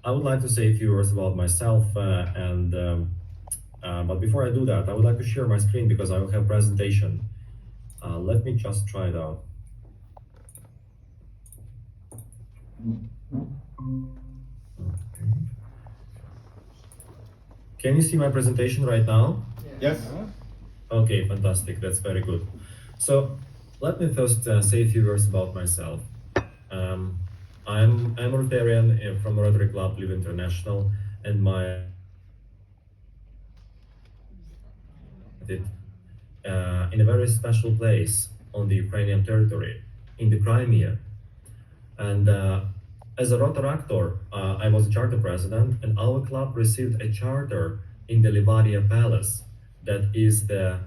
I would like to say a few words about myself, but before I do that, I would like to share my screen because I will have presentation. Let me just try it out. Okay. Can you see my presentation right now? Yes. Okay, fantastic. That's very good. So let me first say a few words about myself. Um, I'm a Rotarian from Rotary Club Live International, and my in a very special place on the Ukrainian territory, in the Crimea. And as a Rotaractor, I was a charter president, and our club received a charter in the Livadia Palace, that is the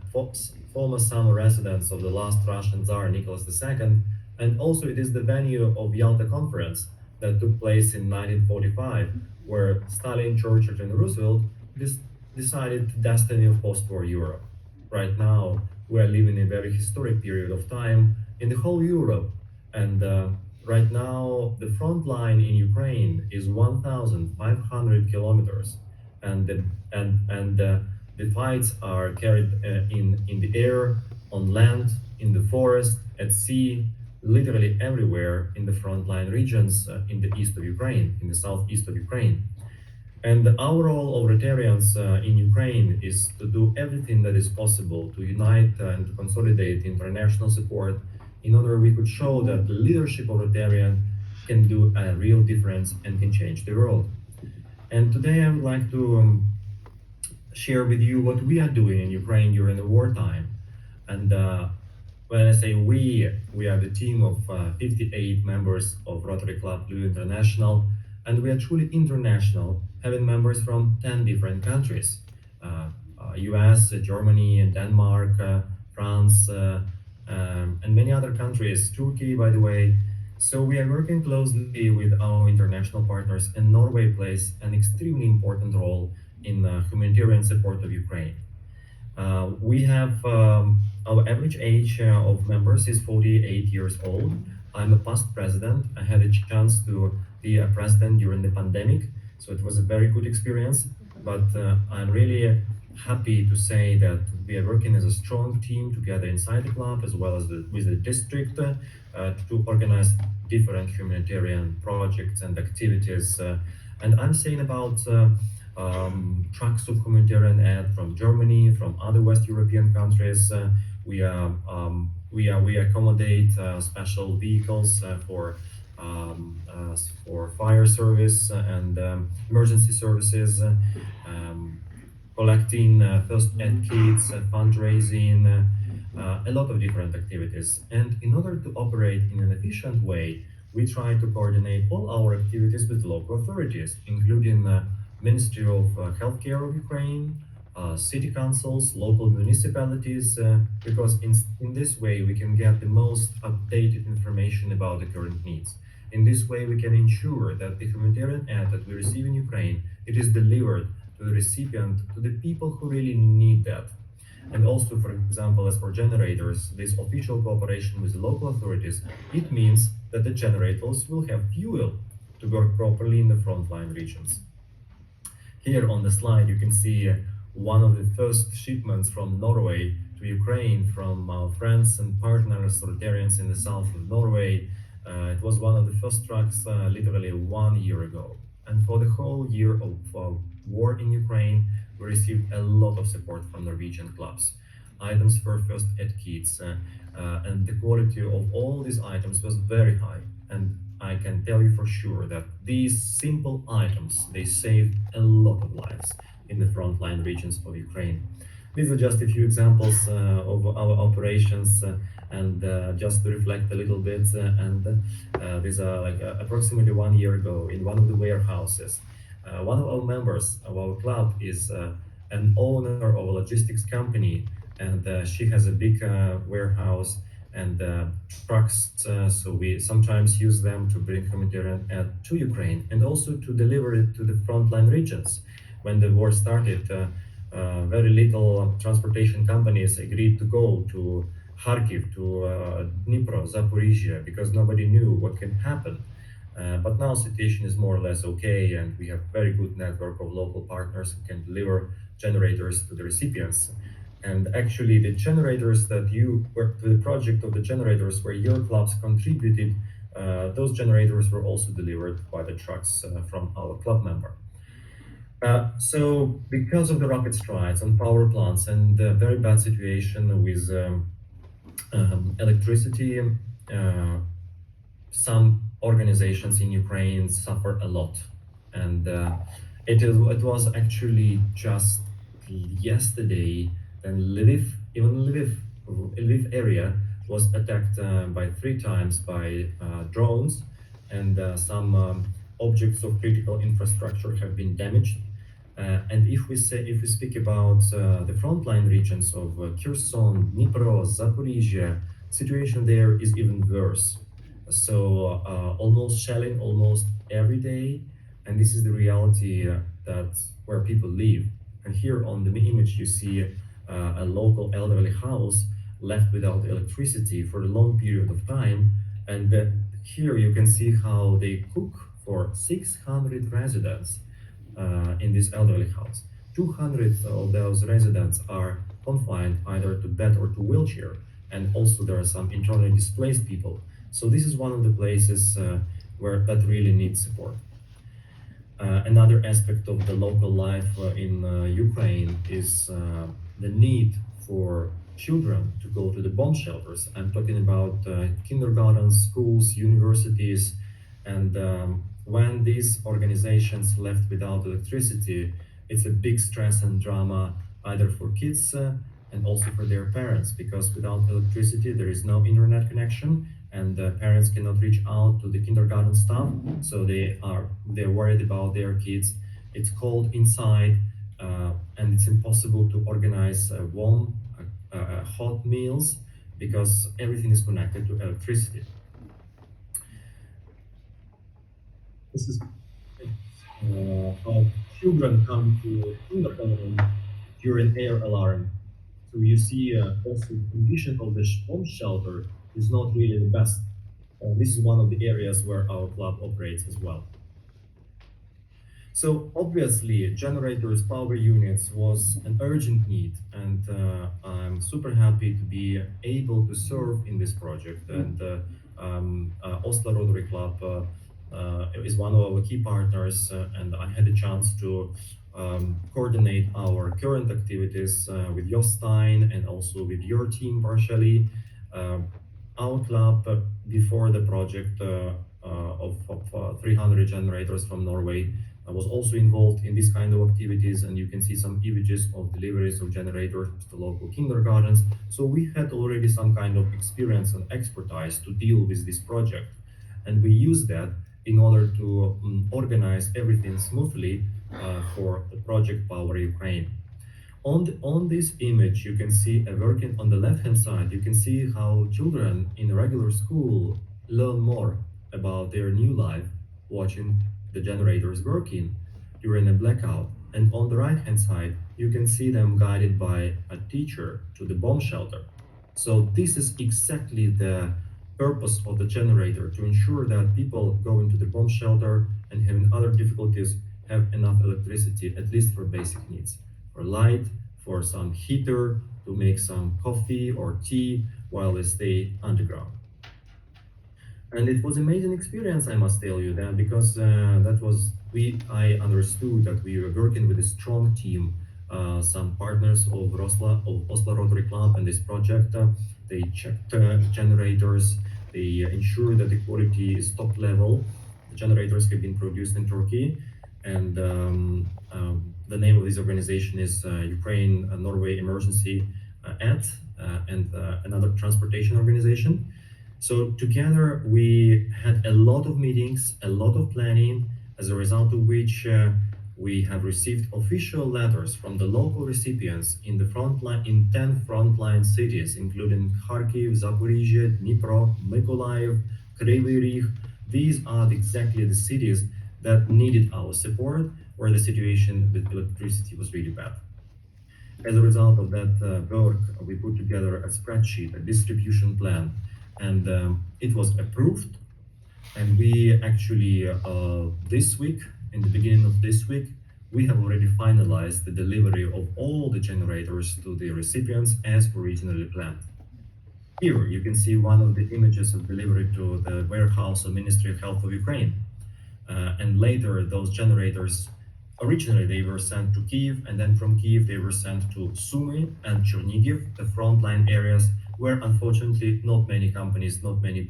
former summer residence of the last Russian Tsar Nicholas II, and also it is the venue of Yalta Conference that took place in 1945, where Stalin, Churchill, and Roosevelt decided the destiny of post-war Europe. Right now, we are living in a very historic period of time in the whole Europe, and right now, the front line in Ukraine is 1,500 kilometers, and the fights are carried in the air, on land, in the forest, at sea, literally everywhere in the frontline regions in the east of Ukraine, in the southeast of Ukraine. And our role of Rotarians in Ukraine is to do everything that is possible to unite and to consolidate international support in order we could show that the leadership of Rotarian can do a real difference and can change the world. And today I would like to share with you what we are doing in Ukraine during the wartime. And when I say we are the team of 58 members of Rotary Club Blue International, and we are truly international, having members from 10 different countries, US, Germany, and Denmark, France, and many other countries, Turkey, by the way. So we are working closely with our international partners, and Norway plays an extremely important role in humanitarian support of Ukraine. We have our average age of members is 48 years old. I'm a past president. I had a chance to be a president during the pandemic, so it was a very good experience. But I'm really happy to say that we are working as a strong team together inside the club as well as with the district to organize different humanitarian projects and activities. And I'm saying about trucks of humanitarian aid from Germany, from other West European countries. We accommodate special vehicles for fire service and emergency services, collecting first aid kits, fundraising, a lot of different activities. And in order to operate in an efficient way, we try to coordinate all our activities with local authorities, including Ministry of Healthcare of Ukraine, city councils, local municipalities, because in this way we can get the most updated information about the current needs. In this way, we can ensure that the humanitarian aid that we receive in Ukraine, it is delivered to the recipient, to the people who really need that. And also, for example, as for generators, this official cooperation with the local authorities, it means that the generators will have fuel to work properly in the frontline regions. Here on the slide, you can see one of the first shipments from Norway to Ukraine from our friends and partners, Rotarians in the south of Norway. It was one of the first trucks literally 1 year ago. And for the whole year of war in Ukraine, we received a lot of support from Norwegian clubs. Items for first aid kits, and the quality of all these items was very high. And I can tell you for sure that these simple items, they saved a lot of lives in the frontline regions of Ukraine. These are just a few examples of our operations, and just to reflect a little bit, these are like approximately 1 year ago in one of the warehouses. One of our members of our club is an owner of a logistics company, and she has a big warehouse and trucks, so we sometimes use them to bring humanitarian aid to Ukraine and also to deliver it to the frontline regions. When the war started, very little transportation companies agreed to go to Kharkiv, to Dnipro, Zaporizhia, because nobody knew what can happen. But now situation is more or less okay, and we have very good network of local partners who can deliver generators to the recipients. And actually, the generators that you were to the project of the generators where your clubs contributed, those generators were also delivered by the trucks from our club member. So, because of the rapid strides on power plants and the very bad situation with electricity, some organizations in Ukraine suffer a lot, and it was actually just yesterday. Then Lviv area was attacked by 3 times by drones, and some objects of critical infrastructure have been damaged. And if we speak about the frontline regions of Kherson, Dnipro, Zaporizhia, situation there is even worse. So almost shelling almost every day, and this is the reality that where people live. And here on the image you see a local elderly house left without electricity for a long period of time, and here you can see how they cook for 600 residents in this elderly house. 200 of those residents are confined either to bed or to wheelchair, and also there are some internally displaced people. So this is one of the places where that really needs support. Another aspect of the local life in Ukraine is the need for children to go to the bomb shelters. I'm talking about kindergartens, schools, universities, and when these organizations left without electricity, it's a big stress and drama either for kids and also for their parents, because without electricity there is no internet connection, and parents cannot reach out to the kindergarten staff, so they're worried about their kids. It's cold inside, and it's impossible to organize warm, hot meals because everything is connected to electricity. This is how children come to kindergarten during air alarm. So you see also the condition of the bomb shelter is not really the best. This is one of the areas where our club operates as well. So obviously, generators, power units was an urgent need, and I'm super happy to be able to serve in this project. And Oslo Rotary Club is one of our key partners, and I had a chance to coordinate our current activities with Jostein and also with your team partially. Our club, before the project of 300 generators from Norway, was also involved in this kind of activities, and you can see some images of deliveries of generators to local kindergartens. So we had already some kind of experience and expertise to deal with this project, and we used that in order to organize everything smoothly for the project Power Ukraine. On this image, you can see a working on the left-hand side. You can see how children in a regular school learn more about their new life watching the generators working during a blackout. And on the right-hand side, you can see them guided by a teacher to the bomb shelter. So this is exactly the purpose of the generator, to ensure that people going to the bomb shelter and having other difficulties have enough electricity, at least for basic needs, for light, for some heater, to make some coffee or tea while they stay underground. And it was amazing experience, I must tell you that, because that was I understood that we were working with a strong team, some partners of Oslo Rotary Club and this project. They checked generators, they ensured that the quality is top level. The generators have been produced in Turkey, and the name of this organization is Ukraine Norway Emergency Aid, and another transportation organization. So together we had a lot of meetings, a lot of planning, as a result of which we have received official letters from the local recipients in the frontline in 10 frontline cities, including Kharkiv, Zaporizhia, Dnipro, Mykolaiv, Kryvyi Rih. These are exactly the cities that needed our support, where the situation with electricity was really bad. As a result of that work, we put together a spreadsheet, a distribution plan, and it was approved. And we actually, this week, in the beginning of this week, we have already finalized the delivery of all the generators to the recipients as originally planned. Here you can see one of the images of delivery to the warehouse of Ministry of Health of Ukraine. And later, those generators, originally they were sent to Kiev, and then from Kiev they were sent to Sumy and Chernigiv, the frontline areas where unfortunately not many companies, not many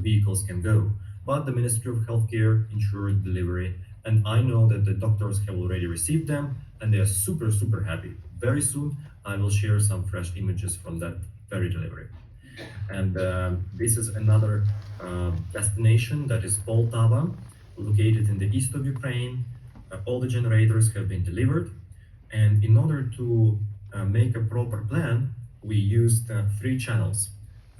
vehicles can go. But the Ministry of Healthcare ensured delivery, and I know that the doctors have already received them, and they are super, super happy. Very soon, I will share some fresh images from that very delivery. And this is another destination that is Poltava, located in the east of Ukraine. All the generators have been delivered. And in order to make a proper plan, we used three channels.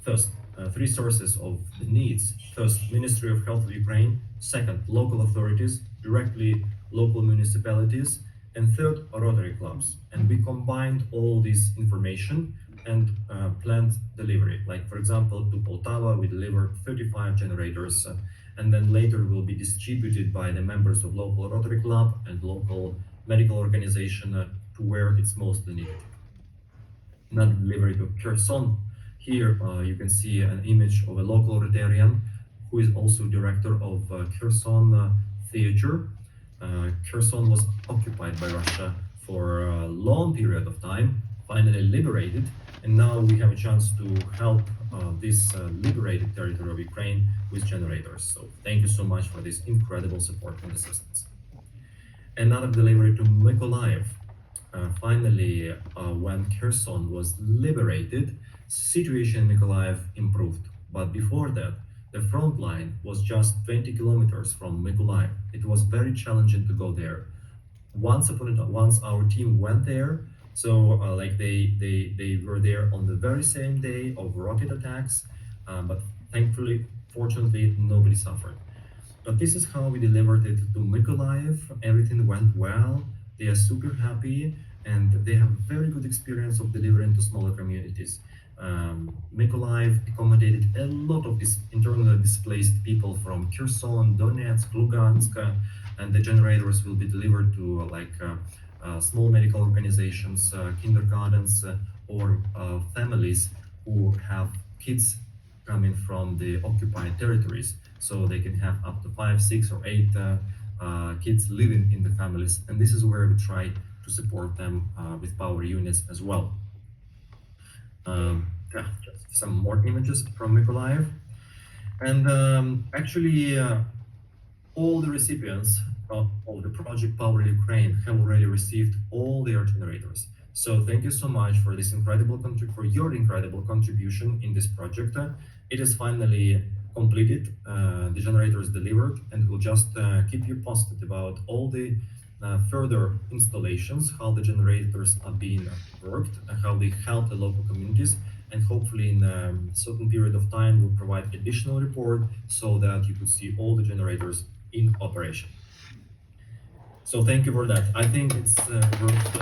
First, three sources of the needs. First, Ministry of Health of Ukraine. Second, local authorities, directly local municipalities. And third, Rotaryclubs. And we combined all this information and planned delivery. Like, for example, to Poltava, we delivered 35 generators, and then later will be distributed by the members of local Rotary Club and local medical organization to where it's mostly needed. Another delivery to Kherson. Here you can see an image of a local Rotarian who is also director of Kherson Theater. Kherson was occupied by Russia for a long period of time, finally liberated, and now we have a chance to help this liberated territory of Ukraine with generators. So thank you so much for this incredible support and assistance. Another delivery to Mykolaiv. Finally, when Kherson was liberated, situation in Mykolaiv improved. But before that, the front line was just 20 kilometers from Mykolaiv. It was very challenging to go there. Once our team went there, so like they were there on the very same day of rocket attacks, but thankfully, fortunately, nobody suffered. But this is how we delivered it to Mykolaiv. Everything went well. They are super happy, and they have very good experience of delivering to smaller communities. Mykolaiv accommodated a lot of these internally displaced people from Kherson, Donetsk, Lugansk, and the generators will be delivered to small medical organizations, kindergartens, or families who have kids coming from the occupied territories, so they can have up to 5, 6, or 8 kids living in the families. And this is where we try to support them with power units as well. Just some more images from Mykolaiv. And actually, all the recipients of the project Power Ukraine have already received all their generators. So thank you so much for this for your incredible contribution in this project. It is finally completed. The generator is delivered, and we'll just keep you posted about all the further installations, how the generators are being worked, and how they help the local communities. And hopefully, in a certain period of time, we'll provide additional report so that you could see all the generators in operation. So thank you for that. I think it's worth